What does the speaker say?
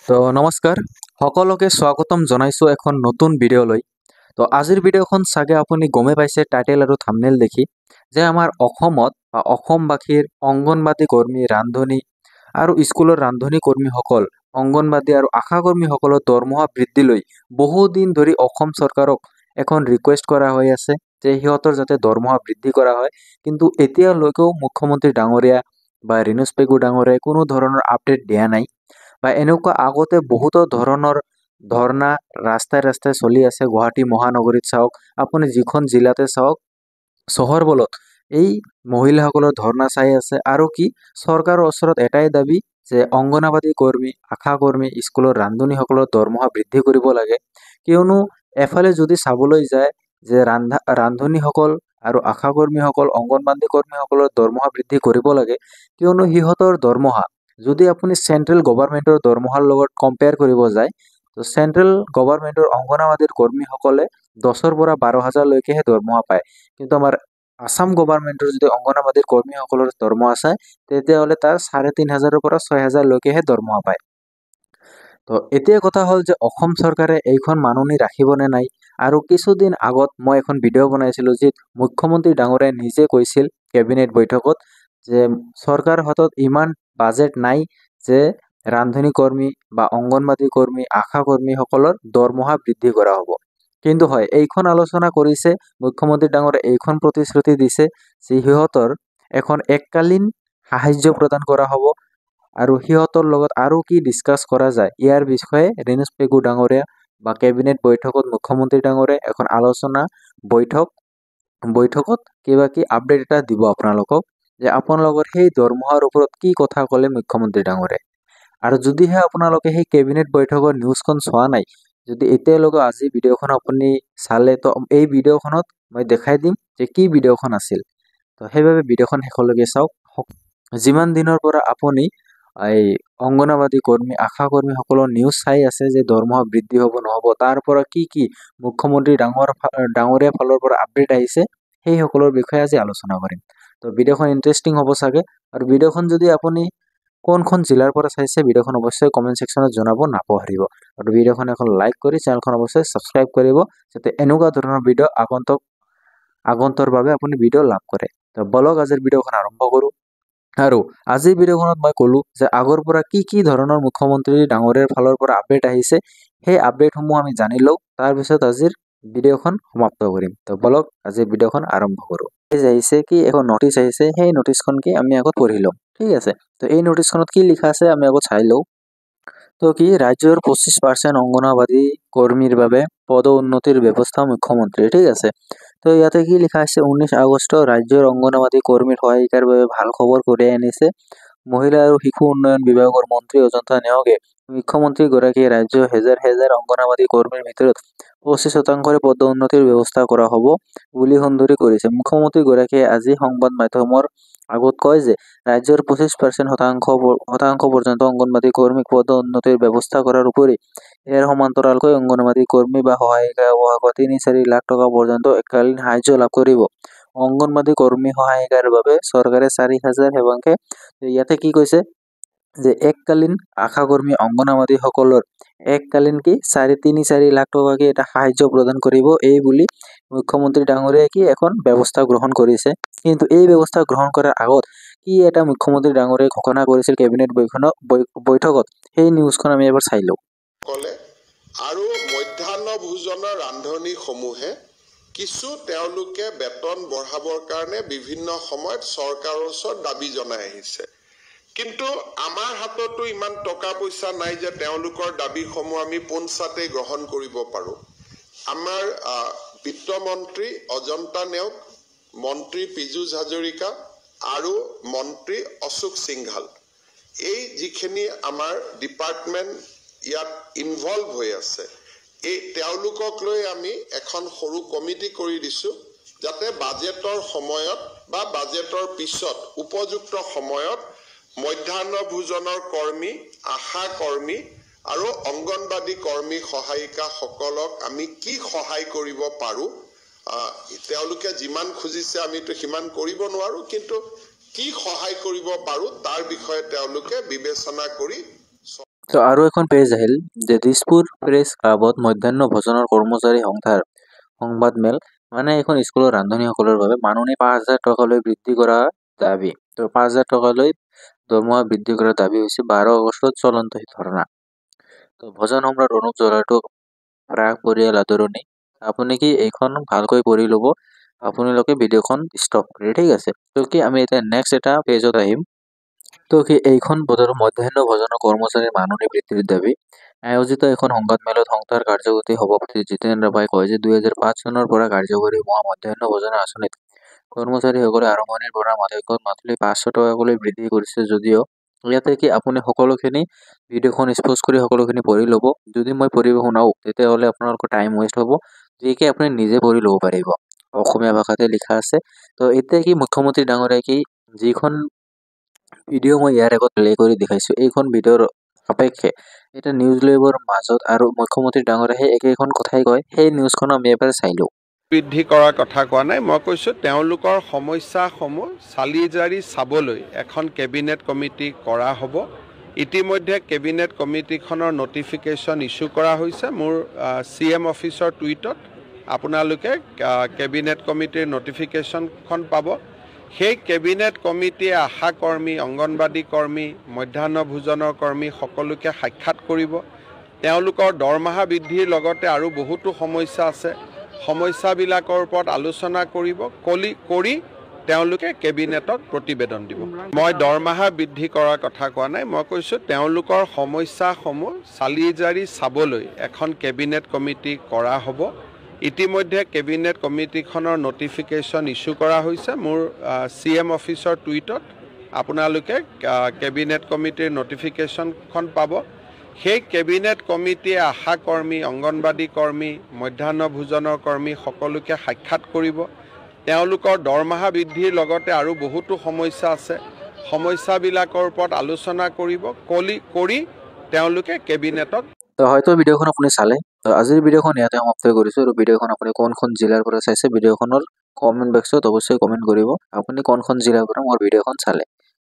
তো নমস্কাৰ সকলোকে স্বাগতম জনাইছোঁ এখন নতুন ভিডিঅ'লৈ। তো আজিৰ ভিডিঅ'খন চাগে আপুনি গমে পাইছে টাইটেল আৰু থাম্বনেইল দেখি যে আমাৰ অসমত বা অসমবাসীৰ অংগনবাদী কৰ্মী ৰান্ধনী আৰু স্কুলৰ ৰান্ধনী কৰ্মীসকল অংগনবাদী আৰু আশা কৰ্মীসকলৰ দৰমহা বৃদ্ধি লৈ বহুদিন ধৰি অসম চৰকাৰক এখন ৰিকুৱেষ্ট কৰা হৈ আছে যে সিহঁতৰ যাতে দৰমহা বৃদ্ধি কৰা হয়, কিন্তু এতিয়ালৈকেও মুখ্যমন্ত্ৰী ডাঙৰীয়া বা ৰিনোজ পেগু ডাঙৰীয়াই কোনো ধৰণৰ আপডেট দিয়া নাই। বা এনেকুৱা আগতে বহুতো ধৰণৰ ধৰ্ণা ৰাস্তাই ৰাস্তাই চলি আছে। গুৱাহাটী মহানগৰীত চাওক, আপুনি যিখন জিলাতে চাওক, চহৰবোৰত এই মহিলাসকলৰ ধৰ্ণা চাই আছে। আৰু কি চৰকাৰৰ ওচৰত এটাই দাবী যে অংগনবাদী কৰ্মী, আশা কৰ্মী, স্কুলৰ ৰান্ধনীসকলৰ দৰমহা বৃদ্ধি কৰিব লাগে। কিয়নো এফালে যদি চাবলৈ যায় যে ৰান্ধনীসকল আৰু আশা কৰ্মীসকল, অংগনবাদী কৰ্মীসকলৰ দৰমহা বৃদ্ধি কৰিব লাগে, কিয়নো সিহঁতৰ দৰমহা যদি আপুনি চেন্ট্ৰেল গভৰ্ণমেণ্টৰ দৰমহাৰ লগত কম্পেয়াৰ কৰিব যায়, তো চেন্ট্ৰেল গভৰ্ণমেণ্টৰ অংগনবাদীৰ কৰ্মীসকলে 10,000 পৰা 12,000লৈকেহে দৰমহা পায়। কিন্তু আমাৰ আসাম গভৰ্ণমেণ্টৰ যদি অংগনবাদীৰ কৰ্মীসকলৰ দৰমহা চায়, তেতিয়াহ'লে তাৰ 3,500 পৰা 6,000লৈকেহে দৰমহা পায়। তো এতিয়া কথা হ'ল যে অসম চৰকাৰে এইখন মাননি ৰাখিবনে নাই। আৰু কিছুদিন আগত মই এখন ভিডিঅ' বনাইছিলোঁ, যি মুখ্যমন্ত্ৰী ডাঙৰীয়াই নিজে কৈছিল কেবিনেট বৈঠকত যে চৰকাৰৰ হাতত ইমান বাজেট নাই যে ৰান্ধনী কৰ্মী বা অংগনবাদী কৰ্মী, আশা কৰ্মীসকলৰ দৰমহা বৃদ্ধি কৰা হ'ব। কিন্তু হয়, এইখন আলোচনা কৰিছে মুখ্যমন্ত্ৰী ডাঙৰীয়াই, এইখন প্ৰতিশ্ৰুতি দিছে যে সিহঁতৰ এখন এককালীন সাহায্য প্ৰদান কৰা হ'ব। আৰু সিহঁতৰ লগত আৰু কি ডিছকাছ কৰা যায়, ইয়াৰ বিষয়ে ৰিনোজ পেগু ডাঙৰীয়া বা কেবিনেট বৈঠকত মুখ্যমন্ত্ৰী ডাঙৰীয়াই এখন আলোচনা বৈঠকত কিবা কি আপডেট এটা দিব আপোনালোকক, যে আপোনালোকৰ সেই দৰমহাৰ ওপৰত কি কথা ক'লে মুখ্যমন্ত্ৰী ডাঙৰীয়াই। আৰু যদিহে আপোনালোকে সেই কেবিনেট বৈঠকৰ নিউজখন চোৱা নাই, যদি এতিয়ালৈকে আজি ভিডিঅ'খন আপুনি চালে, তো এই ভিডিঅ'খনত মই দেখাই দিম যে কি ভিডিঅ'খন আছিল। তো সেইবাবে ভিডিঅ'খন শেষলৈকে চাওক। যিমান দিনৰ পৰা আপুনি এই অংগনবাদী কৰ্মী, আশা কৰ্মীসকলৰ নিউজ চাই আছে যে দৰমহা বৃদ্ধি হ'ব নহ'ব, তাৰ পৰা কি মুখ্যমন্ত্ৰী ডাঙৰীয়া ফালৰ পৰা আপডেট আহিছে, সেই সকলৰ বিষয়ে আজি আলোচনা কৰিম। তো ভিডিঅ'খন ইণ্টাৰেষ্টিং হ'ব চাগে। আৰু ভিডিঅ'খন যদি আপুনি কোনখন জিলাৰ পৰা চাইছে, ভিডিঅ'খন অৱশ্যই কমেণ্ট ছেকশ্যনত জনাব নাপাহৰিব। আৰু ভিডিঅ'খন এখন লাইক কৰি চেনেলখন অৱশ্যই ছাবস্ক্ৰাইব কৰিব, যাতে এনেকুৱা ধৰণৰ ভিডিঅ' আগন্তুৰ বাবে আপুনি ভিডিঅ' লাভ কৰে। তো বলক আজিৰ ভিডিঅ'খন আৰম্ভ কৰোঁ। আৰু আজিৰ ভিডিঅ'খনত মই ক'লোঁ যে আগৰ পৰা কি ধৰণৰ মুখ্যমন্ত্ৰী ডাঙৰীয়াৰ ফালৰ পৰা আপডেট আহিছে, সেই আপডেটসমূহ আমি জানি লওঁ, তাৰপিছত আজিৰ ভিডিঅ'খন সমাপ্ত কৰিম। তো বলক আজিৰ ভিডিঅ'খন আৰম্ভ কৰোঁ। আহিছে কি এখন নটিচ আহিছে, সেই নটিচখন কি আমি আগত পঢ়ি লওঁ, ঠিক আছে। তো এই নটিচখনত কি লিখা আছে আমি আগত চাই লওঁ। তো কি ৰাজ্যৰ 25% অংগনবাদী কৰ্মীৰ বাবে পদ উন্নতিৰ ব্যৱস্থা মুখ্যমন্ত্ৰী, ঠিক আছে। তো ইয়াতে কি লিখা আছে, 19 আগষ্ট ৰাজ্যৰ অংগনবাদী কৰ্মীৰ সহায়িকাৰ বাবে ভাল খবৰ কঢ়িয়াই আনিছে মহিলা আৰু শিশু উন্নয়ন বিভাগৰ মন্ত্ৰী অজন্তা নেওগে। মুখ্যমন্ত্ৰীগৰাকীয়ে ৰাজ্যৰ হেজাৰ অংগনবাদী কৰ্মীৰ ভিতৰত 25% পদ উন্নতিৰ ব্যৱস্থা কৰা হ'ব বুলি সন্দৰি কৰিছে। মুখ্যমন্ত্ৰীগৰাকীয়ে আজি সংবাদ মাধ্যমৰ আগত কয় যে ৰাজ্যৰ 25% পৰ্যন্ত অংগনবাদী কৰ্মীক পদ উন্নতিৰ ব্যৱস্থা কৰাৰ উপৰি ইয়াৰ সমান্তৰালকৈ অংগনবাদী কৰ্মী বা সহায়িকা 3-4 লাখ টকা পৰ্যন্ত এককালীন সাহায্য লাভ কৰিব। অংগনবাদী কৰ্মী সহায়িকাৰ বাবে চৰকাৰে 4,000 সেৱাংকে, ইয়াতে কি কৈছে যে এককালীন আশা কৰ্মী অংগনবাদীসকলৰ এককালীন কি 3-4 লাখ টকাকে এটা সাহায্য প্ৰদান কৰিব, এই বুলি মুখ্যমন্ত্ৰী ডাঙৰীয়াই কি এখন ব্যৱস্থা গ্ৰহণ কৰিছে। কিন্তু এই ব্যৱস্থা গ্ৰহণ কৰাৰ আগত কি এটা মুখ্যমন্ত্ৰী ডাঙৰীয়াই ঘোষণা কৰিছিল কেবিনেট বৈঠকত, সেই নিউজখন আমি এবাৰ চাই লওঁ। আৰু মধ্যাহ্ন ভোজনৰ ৰান্ধনীসমূহে কিছু তেওঁলোকে বেতন বঢ়াবৰ কাৰণে বিভিন্ন সময়ত চৰকাৰৰ ওচৰত দাবী জনাই আহিছে। কিন্তু আমাৰ হাততো ইমান টকা পইচা নাই যে তেওঁলোকৰ দাবীসমূহ আমি পোনছাতেই গ্ৰহণ কৰিব পাৰোঁ। আমাৰ বিত্তমন্ত্ৰী অজন্তা নেওগ, মন্ত্ৰী পীযুষ হাজৰিকা আৰু মন্ত্ৰী অশোক সিংঘাল, এই যিখিনি আমাৰ ডিপাৰ্টমেণ্ট ইয়াত ইনভলভ হৈ আছে, এই তেওঁলোকক লৈ আমি এখন সৰু কমিটি কৰি দিছোঁ, যাতে বাজেটৰ সময়ত বা বাজেটৰ পিছত উপযুক্ত সময়ত মধ্যাহ্ন ভোজনৰ কৰ্মী, আশা কৰ্মী আৰু অংগনবাদী কৰ্মী সহায়িকাসকলক আমি কি সহায় কৰিব পাৰোঁ, তেওঁলোকে যিমান খুজিছে আমিতো সিমান কৰিব নোৱাৰোঁ, কিন্তু কি সহায় কৰিব পাৰোঁ তাৰ বিষয়ে তেওঁলোকে বিবেচনা কৰি। তো আৰু এখন পেজ আহিল যে দিছপুৰ প্ৰেছ ক্লাবত মধ্যাহ্ন ভোজনৰ কৰ্মচাৰী সংবাদমেল, মানে এখন স্কুলৰ ৰান্ধনীসকলৰ বাবে মাননি ৫,০০০ টকালৈ বৃদ্ধি কৰা দাবী। তো ৫,০০০ টকালৈ দৰমহা বৃদ্ধি কৰাৰ দাবী হৈছে ১২ আগষ্টত চলন্ত ধৰ্ণা। তো ভজন সম্ৰাট অনুপ জলাৰটোক প্ৰাগ পৰিয়াল আদৰণি। আপুনি কি এইখন ভালকৈ পঢ়ি ল'ব, আপোনালোকে ভিডিঅ'খন ষ্টপ কৰি, ঠিক আছে। তো কি আমি এতিয়া নেক্সট এটা পেজত আহিম। তো কি এইখন বজাৰৰ মধ্যাহ্ন ভোজনৰ কৰ্মচাৰীৰ মাননি বৃদ্ধিৰ দাবী আয়োজিত এখন সংবাদমেলত সংস্থাৰ কাৰ্যসূচী সভাপতি জিতেন ৰাভাই কয় যে ২০০৫ চনৰ পৰা কাৰ্যকৰী হোৱা মধ্যাহ্ন ভোজনৰ আঁচনিত কৰ্মচাৰীসকলে আৰম্ভণিৰ পৰা মাথোলি ৫০০ টকাকৈ বৃদ্ধি কৰিছে যদিও ইয়াতে কি আপুনি সকলোখিনি ভিডিঅ'খন স্পজ কৰি সকলোখিনি পঢ়ি ল'ব। যদি মই পঢ়িব শুনাও তেতিয়াহ'লে আপোনালোকৰ টাইম ৱেষ্ট হ'ব, যিকে আপুনি নিজে পঢ়ি ল'ব পাৰিব। অসমীয়া ভাষাতে লিখা আছে। তো এতিয়া কি মুখ্যমন্ত্ৰী ডাঙৰীয়াই কি যিখন ভিডিঅ' মই ইয়াৰ আগত প্লে কৰি দেখাইছোঁ, এইখন ভিডিঅ'ৰ সাপেক্ষে এতিয়া নিউজ লাইভৰ মাজত আৰু মুখ্যমন্ত্ৰী ডাঙৰীয়াই সেই একেখন কথাই কয়। সেই নিউজখন আমি এবাৰ চাই লওঁ। বৃদ্ধি কৰাৰ কথা কোৱা নাই, মই কৈছোঁ তেওঁলোকৰ সমস্যাসমূহ চালি জাৰি চাবলৈ এখন কেবিনেট কমিটি কৰা হ'ব। ইতিমধ্যে কেবিনেট কমিটিখনৰ নটিফিকেশ্যন ইছ্যু কৰা হৈছে। মোৰ CM অফিচৰ টুইটত আপোনালোকে কেবিনেট কমিটিৰ নটিফিকেশ্যনখন পাব। সেই কেবিনেট কমিটিয়ে আশা কৰ্মী, অংগনবাদী কৰ্মী, মধ্যাহ্ন ভোজনৰ কৰ্মী সকলোকে সাক্ষাৎ কৰিব। তেওঁলোকৰ দৰমহা বৃদ্ধিৰ লগতে আৰু বহুতো সমস্যা আছে, সমস্যাবিলাকৰ ওপৰত আলোচনা কৰি তেওঁলোকে কেবিনেটত প্ৰতিবেদন দিব। মই দৰমহা বৃদ্ধি কৰাৰ কথা কোৱা নাই, মই কৈছোঁ তেওঁলোকৰ সমস্যাসমূহ চালি জাৰি চাবলৈ এখন কেবিনেট কমিটি কৰা হ'ব। ইতিমধ্যে কেবিনেট কমিটিখনৰ নটিফিকেশ্যন ইছ্যু কৰা হৈছে। মোৰ CM অফিচৰ টুইটত আপোনালোকে কেবিনেট কমিটিৰ নটিফিকেশ্যনখন পাব। সেই কেবিনেট কমিটিয়ে আশা কৰ্মী, অংগনবাদী কৰ্মী, মধ্যাহ্ন ভোজনৰ কৰ্মী সকলোকে সাক্ষাৎ কৰিব। তেওঁলোকৰ দৰমহা বৃদ্ধিৰ লগতে আৰু বহুতো সমস্যা আছে, সমস্যাবিলাকৰ ওপৰত আলোচনা কৰি তেওঁলোকে কেবিনেটত। তো হয়তো ভিডিঅ'খন আপুনি চালে। তো আজিৰ ভিডিঅ'খন ইয়াতে সমাপ্ত কৰিছোঁ। আৰু ভিডিঅ'খন আপুনি কোনখন জিলাৰ পৰা চাইছে ভিডিঅ'খনৰ কমেণ্ট বক্সত অৱশ্যই কমেণ্ট কৰিব, আপুনি কোনখন জিলাৰ পৰা মোৰ ভিডিঅ'খন চালে।